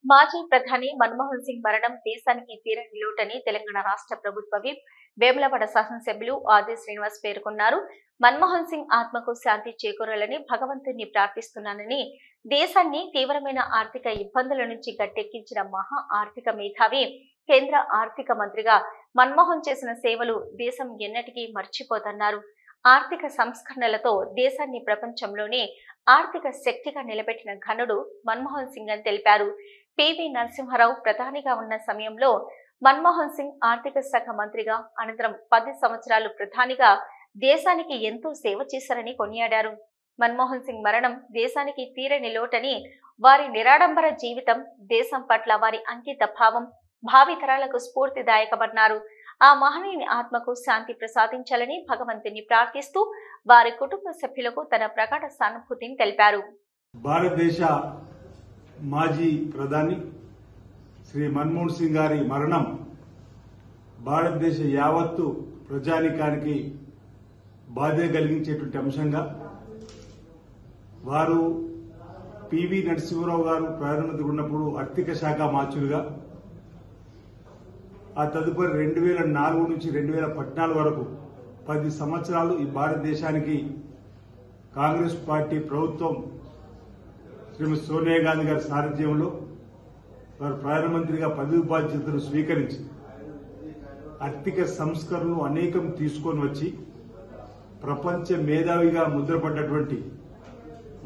మాజీ ప్రధాని మన్మోహన్ సింగ్ మరణం దేశానికి తీరని లోటని తెలంగాణ రాష్ట్ర ప్రభుత్వ విప్ వేములవాడ శాసనసభ్యులు ఆది శ్రీనివాస్ పేర్కొన్నారు. మన్మోహన్ సింగ్ ఆత్మకు శాంతి చేకూరాలని భగవంతుణ్ణి ప్రార్థిస్తున్నానని, దేశాన్ని తీవ్రమైన ఆర్థిక ఇబ్బందుల నుంచి గట్టెక్కించిన మహా ఆర్థిక మేధావి, కేంద్ర ఆర్థిక మంత్రిగా మన్మోహన్ చేసిన సేవలు దేశం ఎన్నటికీ మర్చిపోతన్నారు. ఆర్థిక సంస్కరణలతో దేశాన్ని ప్రపంచంలోనే ఆర్థిక శక్తిగా నిలబెట్టిన ఘనుడు మన్మోహన్ సింగ్ అని తెలిపారు. పివి నరసింహారావు ప్రధానిగా ఉన్న సమయంలో మన్మోహన్ సింగ్ ఆర్థిక శాఖ మంత్రిగా, అనంతరం 10 సంవత్సరాలు ప్రధానిగా దేశానికి ఎంతో సేవ చేశారని కొనియాడారు. మన్మోహన్ సింగ్ మరణం దేశానికి తీరని లోటని, వారి నిరాడంబర జీవితం దేశం పట్ల వారి అంకిత భావం భావితరాలకు స్ఫూర్తిదాయకమన్నారు. ఆ మహనీయుని ఆత్మకు శాంతి ప్రసాదించాలని భగవంతుని ప్రార్థిస్తూ వారి కుటుంబ సభ్యులకు తన ప్రగాఢ సానుభూతిని తెలిపారు. భారతదేశ మాజీ ప్రధాని శ్రీ మన్మోహన్ సింగ్ గారి మరణం భారతదేశ యావత్తు ప్రజానికానికి బాధ కలిగించేటువంటి అంశంగా, వారు పివి నరసింహారావు గారు ప్రధానమంత్రి ఉన్నప్పుడు ఆర్థిక శాఖ మంత్రులుగా, ఆ తదుపరి 2004 నుంచి 2014 వరకు 10 సంవత్సరాలు ఈ భారతదేశానికి కాంగ్రెస్ పార్టీ ప్రభుత్వం శ్రీమతి సోనియా గాంధీ గారి సారథ్యంలో వారు ప్రధానమంత్రిగా పదవి బాధ్యతలు స్వీకరించి ఆర్థిక సంస్కరణలు అనేకం తీసుకొని వచ్చి ప్రపంచ మేధావిగా ముద్రపడ్డటువంటి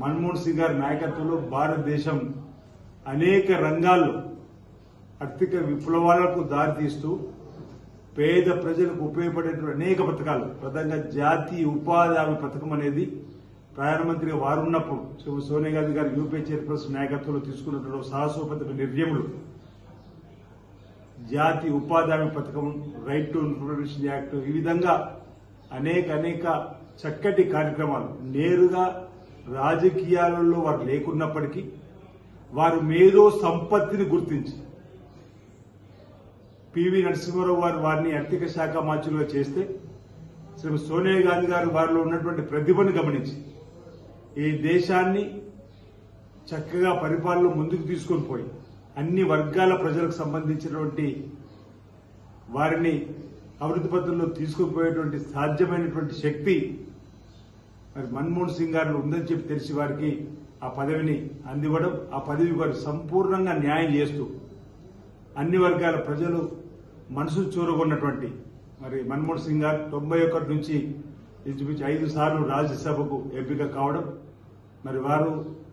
మన్మోహన్ సింగ్ గారి నాయకత్వంలో భారతదేశం అనేక రంగాల్లో ఆర్థిక విప్లవాలకు దారితీస్తూ పేద ప్రజలకు ఉపయోగపడేటువంటి అనేక పథకాలు, ప్రధానంగా జాతీయ ఉపాధి హామీ పథకం అనేది ప్రధానమంత్రిగా వారు ఉన్నప్పుడు సోనియా గాంధీ గారి యూపీఏ చైర్పర్సన్ నాయకత్వంలో తీసుకున్నటువంటి సాహసోపేత నిర్ణయములు, జాతీయ ఉపాధి హామీ పథకం, రైట్ టు ఇన్ఫర్మేషన్ యాక్ట్, ఈ విధంగా అనేక చక్కటి కార్యక్రమాలు నేరుగా రాజకీయాలలో వారు లేకున్నప్పటికీ వారు మేధో సంపత్తిని గుర్తించి పివి నరసింహారావు గారు వారిని ఆర్థిక శాఖ మంత్రులుగా చేస్తే, శ్రీమతి సోనియా గాంధీ గారు వారిలో ఉన్నటువంటి ప్రతిభను గమనించి ఈ దేశాన్ని చక్కగా పరిపాలన ముందుకు తీసుకొని పోయి అన్ని వర్గాల ప్రజలకు సంబంధించినటువంటి వారిని అభివృద్ధి పథంలో తీసుకుపోయేటువంటి సాధ్యమైనటువంటి శక్తి మరి మన్మోహన్ సింగ్ గారిలో ఉందని చెప్పి తెలిసి వారికి ఆ పదవిని అందివ్వడం, ఆ పదవి వారు సంపూర్ణంగా న్యాయం చేస్తూ అన్ని వర్గాల ప్రజలు మనసు చూరగొన్నటువంటి మరి మన్మోహన్ సింగ్ గారు 91 నుంచి ఇంచుమించు 5 సార్లు రాజ్యసభకు ఎంపిక కావడం, మరి వారు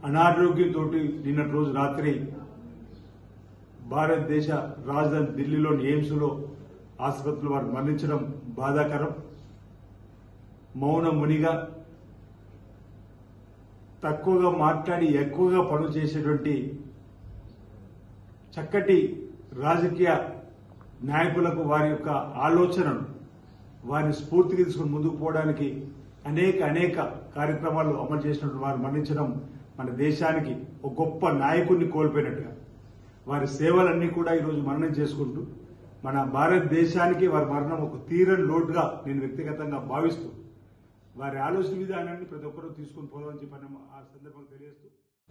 అనారోగ్యంతో నిన్నటి రోజు రాత్రి భారతదేశ రాజధాని ఢిల్లీలోని ఎయిమ్స్ లో ఆసుపత్రిలో వారు మరణించడం బాధాకరం. మౌన మునిగా తక్కువగా మాట్లాడి ఎక్కువగా పనులు చేసేటువంటి చక్కటి రాజకీయ నాయకులకు వారి యొక్క ఆలోచనను వారిని స్ఫూర్తిగా తీసుకుని ముందుకు పోవడానికి అనేక కార్యక్రమాలు అమలు చేసినట్టు వారు మరణించడం మన దేశానికి ఒక గొప్ప నాయకుడిని కోల్పోయినట్టుగా, వారి సేవలన్నీ కూడా ఈరోజు మరణం చేసుకుంటూ మన భారతదేశానికి వారి మరణం ఒక తీరని లోటుగా నేను వ్యక్తిగతంగా భావిస్తూ వారి ఆలోచన విధానాన్ని ప్రతి ఒక్కరూ తీసుకుని పోవాలని చెప్పి ఆ సందర్భంగా తెలియజేస్తూ